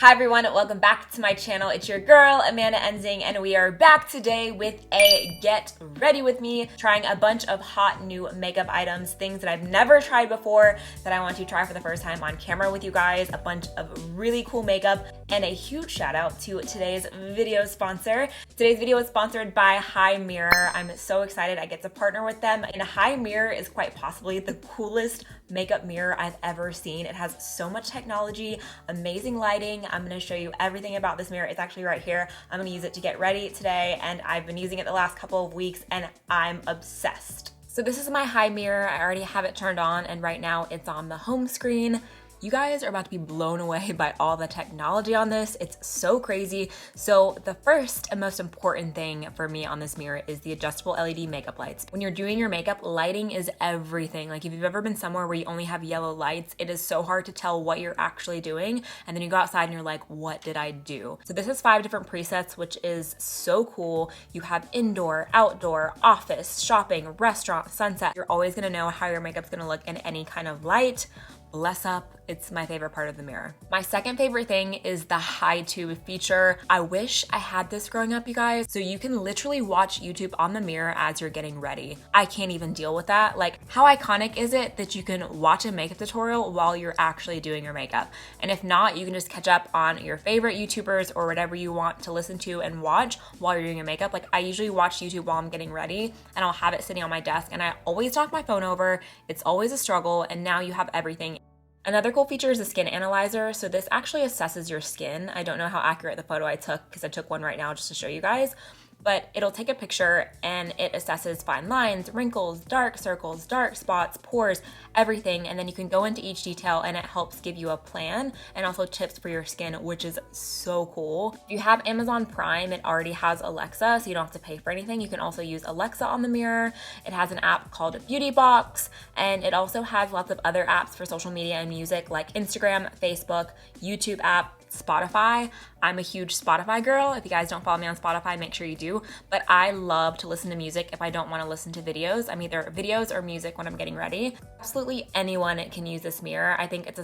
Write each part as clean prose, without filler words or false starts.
Hi everyone, welcome back to my channel. It's your girl, AmandaEnsing, and we are back today with a get ready with me, trying a bunch of hot new makeup items, things that I've never tried before that I want to try for the first time on camera with you guys, a bunch of really cool makeup, and a huge shout out to today's video sponsor. Today's video is sponsored by HiMirror. I'm so excited I get to partner with them, and HiMirror is quite possibly the coolest makeup mirror I've ever seen. It has so much technology, amazing lighting. I'm gonna show you everything about this mirror. It's actually right here. I'm gonna use it to get ready today, and I've been using it the last couple of weeks and I'm obsessed. So this is my HiMirror. I already have it turned on, and right now it's on the home screen. You guys are about to be blown away by all the technology on this. It's so crazy. So the first and most important thing for me on this mirror is the adjustable LED makeup lights. When you're doing your makeup, lighting is everything. Like if you've ever been somewhere where you only have yellow lights, it is so hard to tell what you're actually doing. And then you go outside and you're like, what did I do? So this is 5 different presets, which is so cool. You have indoor, outdoor, office, shopping, restaurant, sunset. You're always gonna know how your makeup's gonna look in any kind of light. Bless up, it's my favorite part of the mirror. My second favorite thing is the high tube feature. I wish I had this growing up, you guys. So you can literally watch YouTube on the mirror as you're getting ready. I can't even deal with that. Like, how iconic is it that you can watch a makeup tutorial while you're actually doing your makeup? And if not, you can just catch up on your favorite YouTubers or whatever you want to listen to and watch while you're doing your makeup. Like, I usually watch YouTube while I'm getting ready, and I'll have it sitting on my desk, and I always knock my phone over. It's always a struggle, and now you have everything. Another cool feature is the skin analyzer. So this actually assesses your skin. I don't know how accurate the photo I took because I took one right now just to show you guys, but it'll take a picture and it assesses fine lines, wrinkles, dark circles, dark spots, pores, everything. And then you can go into each detail and it helps give you a plan and also tips for your skin, which is so cool. If you have Amazon Prime, it already has Alexa, so you don't have to pay for anything. You can also use Alexa on the mirror. It has an app called Beauty Box, and it also has lots of other apps for social media and music like Instagram, Facebook, YouTube app, Spotify. I'm a huge Spotify girl. If you guys don't follow me on Spotify, make sure you do. But I love to listen to music if I don't want to listen to videos. I'm either videos or music when I'm getting ready. Absolutely anyone can use this mirror. I think it's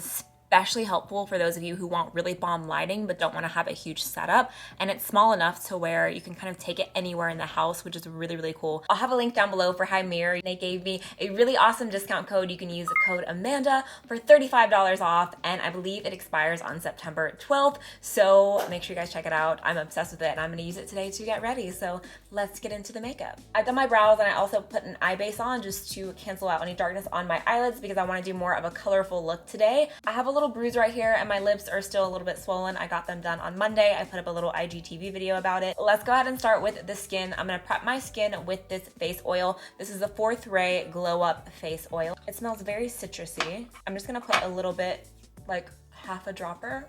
especially helpful for those of you who want really bomb lighting but don't want to have a huge setup, and it's small enough to where you can kind of take it anywhere in the house, which is really, really cool. I'll have a link down below for HiMirror. They gave me a really awesome discount code. You can use the code Amanda for $35 off, and I believe it expires on September 12th, so make sure you guys check it out. I'm obsessed with it, and I'm going to use it today to get ready, so let's get into the makeup. I've done my brows, and I also put an eye base on just to cancel out any darkness on my eyelids because I want to do more of a colorful look today. I have a little bruise right here and my lips are still a little bit swollen. I got them done on Monday. I put up a little IGTV video about it. Let's go ahead and start with the skin. I'm gonna prep my skin with this face oil. This is the 4th Ray Glow Up Face Oil. It smells very citrusy. I'm just gonna put a little bit, like half a dropper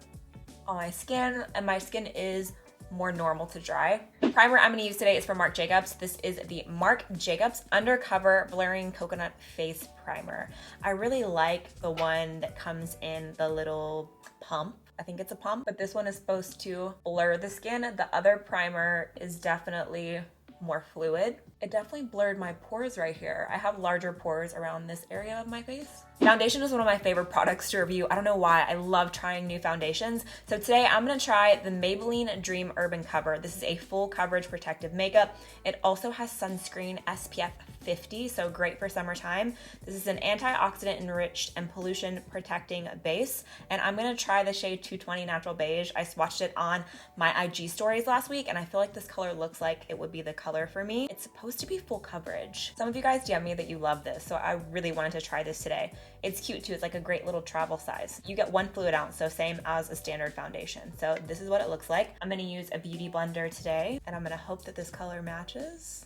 on my skin, and my skin is more normal to dry. The primer I'm gonna use today is from Marc Jacobs. This is the Marc Jacobs Undercover Blurring Coconut Face Primer. I really like the one that comes in the little pump. I think it's a pump, but this one is supposed to blur the skin. The other primer is definitely more fluid. It definitely blurred my pores right here. I have larger pores around this area of my face. Foundation is one of my favorite products to review. I don't know why. I love trying new foundations. So today I'm gonna try the Maybelline Dream Urban Cover. This is a full coverage protective makeup. It also has sunscreen SPF 50, so great for summertime. This is an antioxidant enriched and pollution protecting base. And I'm gonna try the shade 220 Natural Beige. I swatched it on my IG stories last week, and I feel like this color looks like it would be the color for me. It's supposed to be full coverage. Some of you guys DM me that you love this, so I really wanted to try this today. It's cute too. It's like a great little travel size. You get 1 fluid ounce, so same as a standard foundation. So this is what it looks like. I'm gonna use a beauty blender today, and I'm gonna hope that this color matches.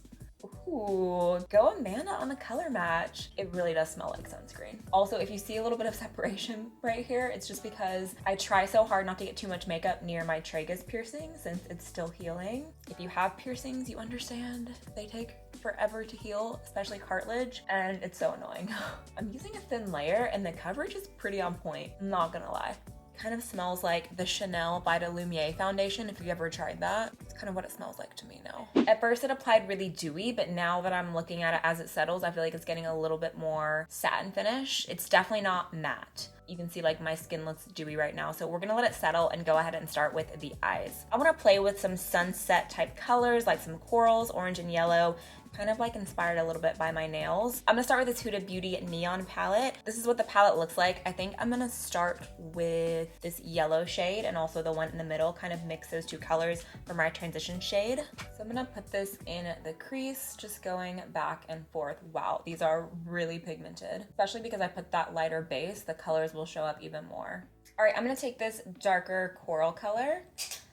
Ooh, go Amanda on the color match. It really does smell like sunscreen. Also, if you see a little bit of separation right here, it's just because I try so hard not to get too much makeup near my tragus piercing since it's still healing. If you have piercings, you understand they take forever to heal, especially cartilage, and it's so annoying. I'm using a thin layer and the coverage is pretty on point, I'm not gonna lie. Kind of smells like the Chanel Vita Lumiere foundation, if you ever tried that. Kind of what it smells like to me now. At first it applied really dewy, but now that I'm looking at it as it settles, I feel like it's getting a little bit more satin finish. It's definitely not matte. You can see like my skin looks dewy right now. So we're gonna let it settle and go ahead and start with the eyes. I wanna play with some sunset type colors, like some corals, orange and yellow, kind of like inspired a little bit by my nails. I'm gonna start with this Huda Beauty Neon palette. This is what the palette looks like. I think I'm gonna start with this yellow shade and also the one in the middle, kind of mix those two colors for my transition shade. So I'm gonna put this in the crease, just going back and forth. Wow, these are really pigmented, especially because I put that lighter base, the colors will show up even more. All right, I'm gonna take this darker coral color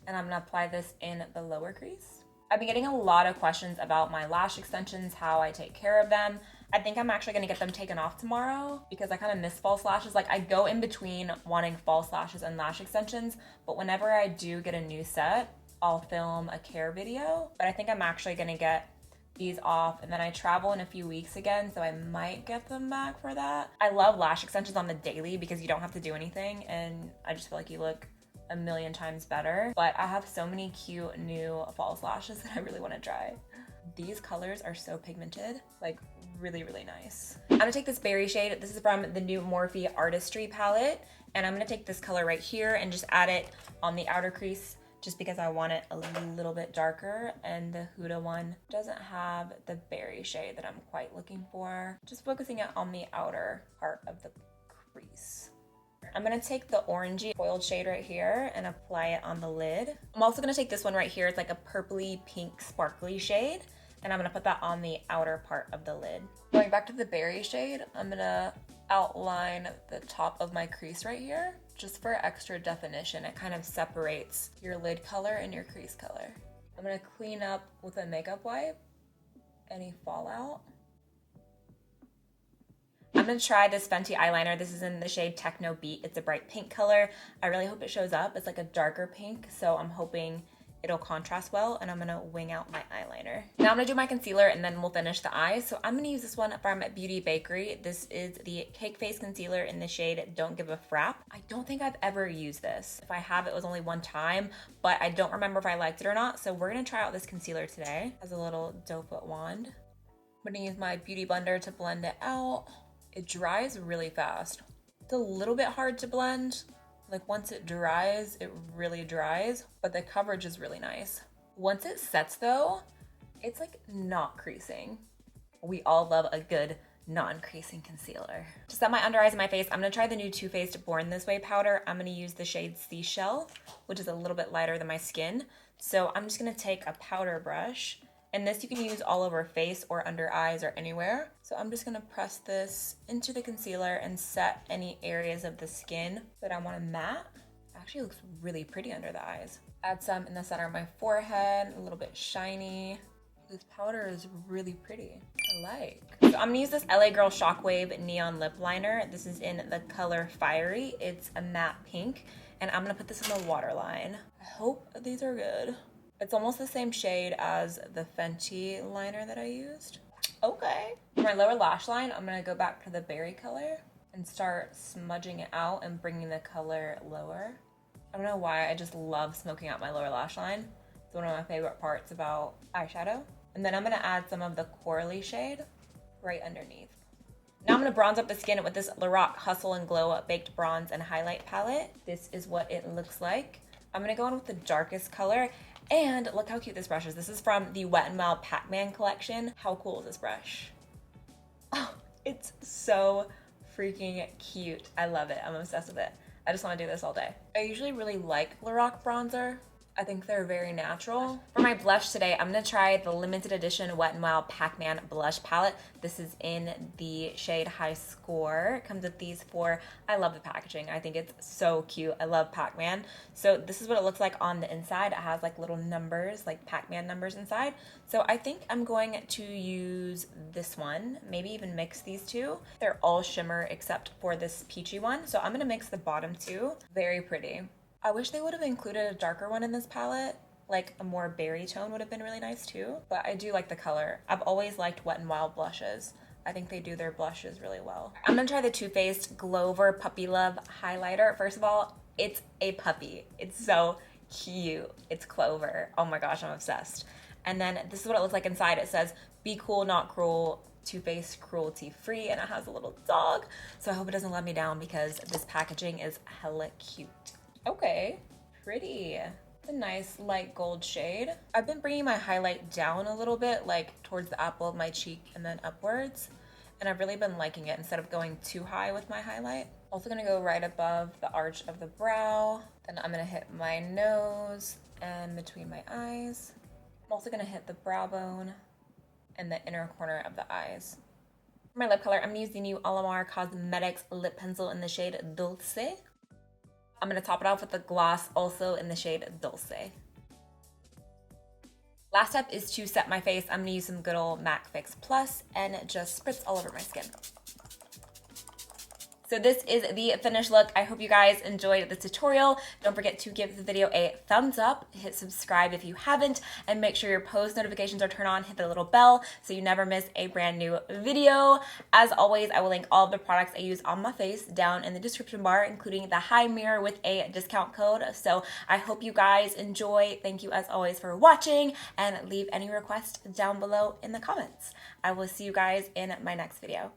and I'm gonna apply this in the lower crease. I've been getting a lot of questions about my lash extensions, how I take care of them. I think I'm actually gonna get them taken off tomorrow because I kind of miss false lashes. Like I go in between wanting false lashes and lash extensions, but whenever I do get a new set, I'll film a care video. But I think I'm actually gonna get these off and then I travel in a few weeks again, so I might get them back for that. I love lash extensions on the daily because you don't have to do anything and I just feel like you look a million times better, but I have so many cute new false lashes that I really want to try. These colors are so pigmented, like really, really nice. I'm gonna take this berry shade. This is from the new Morphe Artistry palette, and I'm gonna take this color right here and just add it on the outer crease just because I want it a little bit darker, and the Huda one doesn't have the berry shade that I'm quite looking for. Just focusing it on the outer part of the crease. I'm gonna take the orangey foiled shade right here and apply it on the lid. I'm also gonna take this one right here. It's like a purpley pink sparkly shade, and I'm gonna put that on the outer part of the lid. Going back to the berry shade, I'm gonna outline the top of my crease right here, just for extra definition. It kind of separates your lid color and your crease color. I'm gonna clean up with a makeup wipe any fallout. I'm gonna try this Fenty eyeliner. This is in the shade Techno Beat. It's a bright pink color. I really hope it shows up. It's like a darker pink, so I'm hoping it'll contrast well, and I'm gonna wing out my eyeliner. Now I'm gonna do my concealer and then we'll finish the eyes. So I'm gonna use this one from Beauty Bakery. This is the Cake Face Concealer in the shade Don't Give a Frap. I don't think I've ever used this. If I have, it was only one time, but I don't remember if I liked it or not. So we're gonna try out this concealer today. It has a little doe foot wand. I'm gonna use my Beauty Blender to blend it out. It dries really fast. It's a little bit hard to blend. Like once it dries, it really dries, but the coverage is really nice. Once it sets though, it's like not creasing. We all love a good non-creasing concealer. To set my under eyes and my face, I'm gonna try the new Too Faced Born This Way powder. I'm gonna use the shade Seashell, which is a little bit lighter than my skin. So I'm just gonna take a powder brush, and this you can use all over face or under eyes or anywhere. So I'm just gonna press this into the concealer and set any areas of the skin that I want matte. It actually looks really pretty under the eyes. Add some in the center of my forehead, a little bit shiny. This powder is really pretty, I like. So I'm gonna use this LA Girl Shockwave Neon Lip Liner. This is in the color Fiery. It's a matte pink, and I'm gonna put this in the waterline. I hope these are good. It's almost the same shade as the Fenty liner that I used. Okay. For my lower lash line, I'm gonna go back to the berry color and start smudging it out and bringing the color lower. I don't know why, I just love smoking out my lower lash line. It's one of my favorite parts about eyeshadow. And then I'm gonna add some of the corally shade right underneath. Now I'm gonna bronze up the skin with this Lorac Hustle and Glow Baked Bronze and Highlight Palette. This is what it looks like. I'm gonna go in with the darkest color. And look how cute this brush is. This is from the Wet n Wild Pac-Man collection. How cool is this brush? Oh, it's so freaking cute. I love it. I'm obsessed with it. I just want to do this all day. I usually really like Lorac bronzer. I think they're very natural. For my blush today, I'm gonna try the limited edition Wet n Wild Pac-Man blush palette. This is in the shade High Score. It comes with these four. I love the packaging. I think it's so cute. I love Pac-Man. So this is what it looks like on the inside. It has like little numbers, like Pac-Man numbers inside. So I think I'm going to use this one, maybe even mix these two. They're all shimmer except for this peachy one. So I'm gonna mix the bottom two. Very pretty. I wish they would have included a darker one in this palette. Like a more berry tone would have been really nice too. But I do like the color. I've always liked Wet n Wild blushes. I think they do their blushes really well. I'm gonna try the Too Faced Glover Puppy Love highlighter. First of all, it's a puppy. It's so cute. It's Clover. Oh my gosh, I'm obsessed. And then this is what it looks like inside. It says, be cool, not cruel, Too Faced cruelty free, and it has a little dog. So I hope it doesn't let me down because this packaging is hella cute. Okay, pretty. It's a nice light gold shade. I've been bringing my highlight down a little bit, like towards the apple of my cheek and then upwards. And I've really been liking it instead of going too high with my highlight. Also gonna go right above the arch of the brow. Then I'm gonna hit my nose and between my eyes. I'm also gonna hit the brow bone and the inner corner of the eyes. For my lip color, I'm gonna use the new Alamar Cosmetics lip pencil in the shade Dulce. I'm gonna top it off with the gloss also in the shade Dulce. Last step is to set my face. I'm gonna use some good old MAC Fix Plus and just spritz all over my skin. So this is the finished look. I hope you guys enjoyed this tutorial. Don't forget to give the video a thumbs up, hit subscribe if you haven't, and make sure your post notifications are turned on, hit the little bell so you never miss a brand new video. As always, I will link all of the products I use on my face down in the description bar, including the HiMirror with a discount code. So I hope you guys enjoy. Thank you as always for watching, and leave any requests down below in the comments. I will see you guys in my next video.